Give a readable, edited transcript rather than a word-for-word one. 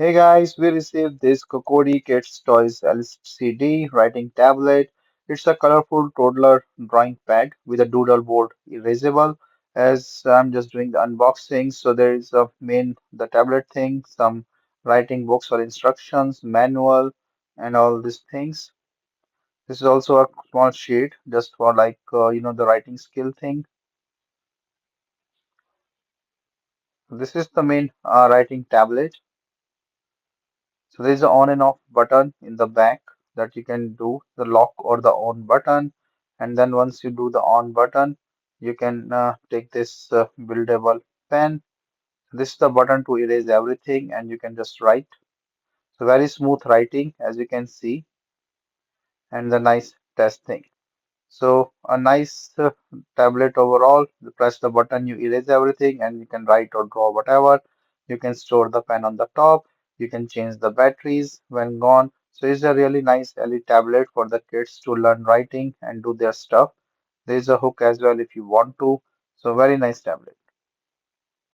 Hey guys, we received this KOKODI Kids Toys LCD writing tablet. It's a colorful toddler drawing pad with a doodle board erasable. As I'm just doing the unboxing, so there is a main the tablet thing, some writing books or instructions, manual, and all these things. This is also a small sheet just for the writing skill thing. This is the main writing tablet. So there is a on and off button in the back that you can do the lock or the on button. And then once you do the on button, you can take this buildable pen. This is the button to erase everything and you can just write. So very smooth writing as you can see and the nice test thing. So a nice tablet overall. You press the button, you erase everything, and you can write or draw whatever. You can store the pen on the top. You can change the batteries when gone. So it's a really nice LED tablet for the kids to learn writing and do their stuff. There is a hook as well if you want to. So very nice tablet.